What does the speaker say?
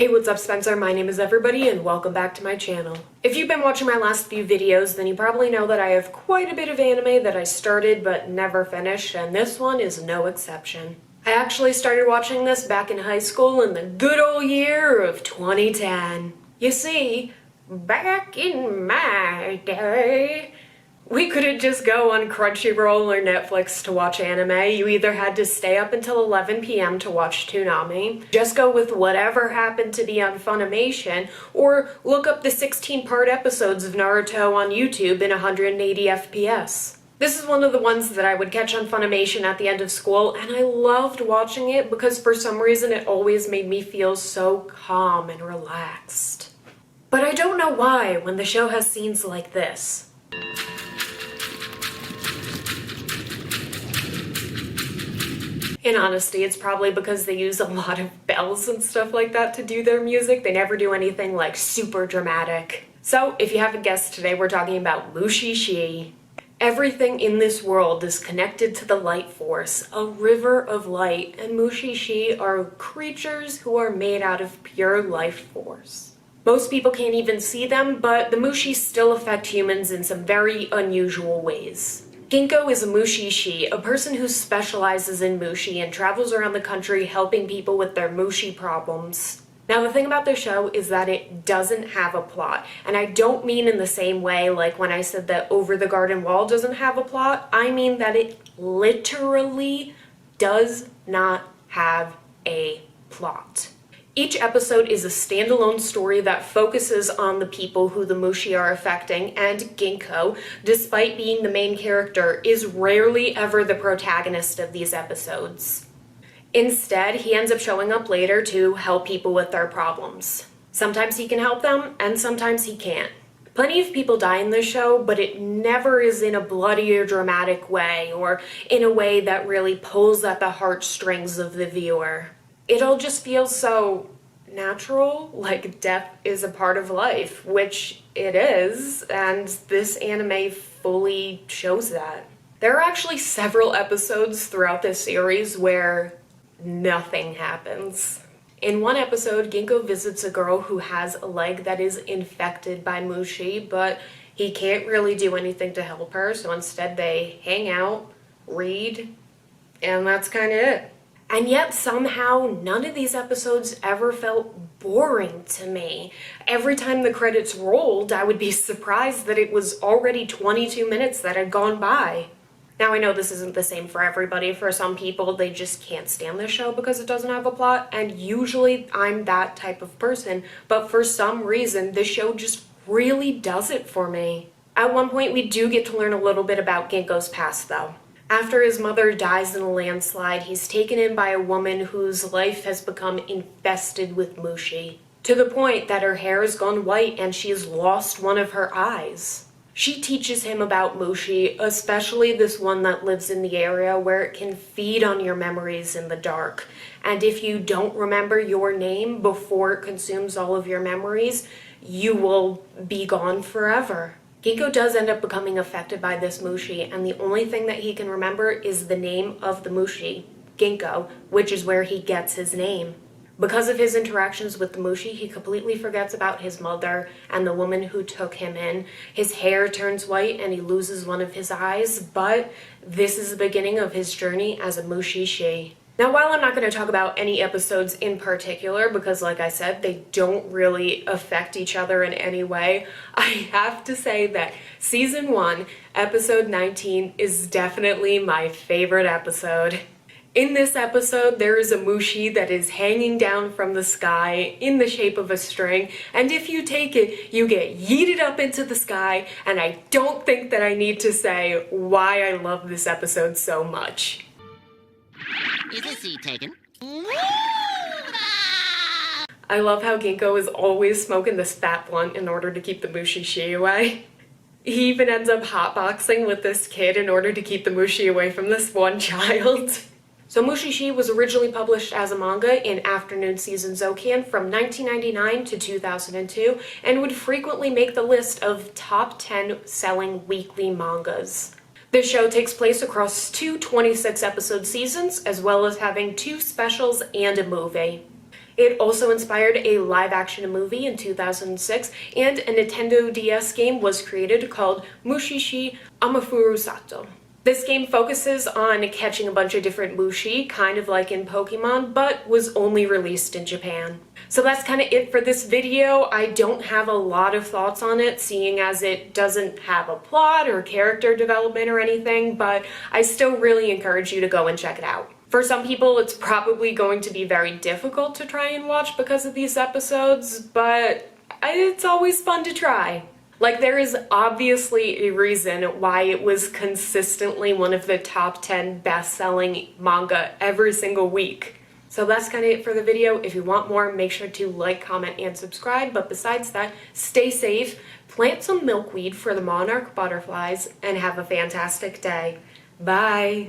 Hey, what's up, Spencer? My name is Everybody and welcome back to my channel. If you've been watching my last few videos, then you probably know that I have quite a bit of anime that I started but never finished, and this one is no exception. I actually started watching this back in high school in the good old year of 2010. You see, back in my day, we couldn't just go on Crunchyroll or Netflix to watch anime. You either had to stay up until 11 p.m. to watch Toonami, just go with whatever happened to be on Funimation, or look up the 16-part episodes of Naruto on YouTube in 180 FPS. This is one of the ones that I would catch on Funimation at the end of school, and I loved watching it because for some reason it always made me feel so calm and relaxed. But I don't know why when the show has scenes like this. In honesty, it's probably because they use a lot of bells and stuff like that to do their music. They never do anything like super dramatic. So, if you haven't guessed, today we're talking about Mushishi. Everything in this world is connected to the light force, a river of light, and Mushishi are creatures who are made out of pure life force. Most people can't even see them, but the Mushi still affect humans in some very unusual ways. Ginkgo is a Mushishi, a person who specializes in Mushi and travels around the country helping people with their Mushi problems. Now the thing about the show is that it doesn't have a plot, and I don't mean in the same way like when I said that Over the Garden Wall doesn't have a plot. I mean that it literally does not have a plot. Each episode is a standalone story that focuses on the people who the Mushi are affecting, and Ginkgo, despite being the main character, is rarely ever the protagonist of these episodes. Instead, he ends up showing up later to help people with their problems. Sometimes he can help them, and sometimes he can't. Plenty of people die in this show, but it never is in a bloody or dramatic way, or in a way that really pulls at the heartstrings of the viewer. It all just feels so natural, like death is a part of life, which it is, and this anime fully shows that. There are actually several episodes throughout this series where nothing happens. In one episode, Ginkgo visits a girl who has a leg that is infected by Mushi, but he can't really do anything to help her, so instead they hang out, read, and that's kind of it. And yet somehow none of these episodes ever felt boring to me. Every time the credits rolled, I would be surprised that it was already 22 minutes that had gone by. Now I know this isn't the same for everybody. For some people, they just can't stand the show because it doesn't have a plot, and usually I'm that type of person. But for some reason, this show just really does it for me. At one point, we do get to learn a little bit about Ginkgo's past, though. After his mother dies in a landslide, he's taken in by a woman whose life has become infested with Mushi, to the point that her hair has gone white and she has lost one of her eyes. She teaches him about Mushi, especially this one that lives in the area where it can feed on your memories in the dark. And if you don't remember your name before it consumes all of your memories, you will be gone forever. Ginkgo does end up becoming affected by this Mushi, and the only thing that he can remember is the name of the Mushi, Ginkgo, which is where he gets his name. Because of his interactions with the Mushi, he completely forgets about his mother and the woman who took him in. His hair turns white and he loses one of his eyes, but this is the beginning of his journey as a Mushishi. Now, while I'm not going to talk about any episodes in particular, because like I said, they don't really affect each other in any way, I have to say that Season 1, Episode 19 is definitely my favorite episode. In this episode, there is a Mushi that is hanging down from the sky in the shape of a string, and if you take it, you get yeeted up into the sky, and I don't think that I need to say why I love this episode so much. Is this seat taken? I love how Ginkgo is always smoking this fat blunt in order to keep the Mushishi away. He even ends up hotboxing with this kid in order to keep the Mushi away from this one child. So Mushishi was originally published as a manga in Afternoon Season Zokan from 1999 to 2002 and would frequently make the list of top 10 selling weekly mangas. This show takes place across two 26-episode seasons, as well as having two specials and a movie. It also inspired a live-action movie in 2006, and a Nintendo DS game was created called Mushishi Amafuru Sato. This game focuses on catching a bunch of different Mushi, kind of like in Pokemon, but was only released in Japan. So that's kind of it for this video. I don't have a lot of thoughts on it, seeing as it doesn't have a plot or character development or anything, but I still really encourage you to go and check it out. For some people, it's probably going to be very difficult to try and watch because of these episodes, but it's always fun to try. Like, there is obviously a reason why it was consistently one of the top 10 best-selling manga every single week. So that's kind of it for the video. If you want more, make sure to like, comment, and subscribe. But besides that, stay safe, plant some milkweed for the monarch butterflies, and have a fantastic day. Bye!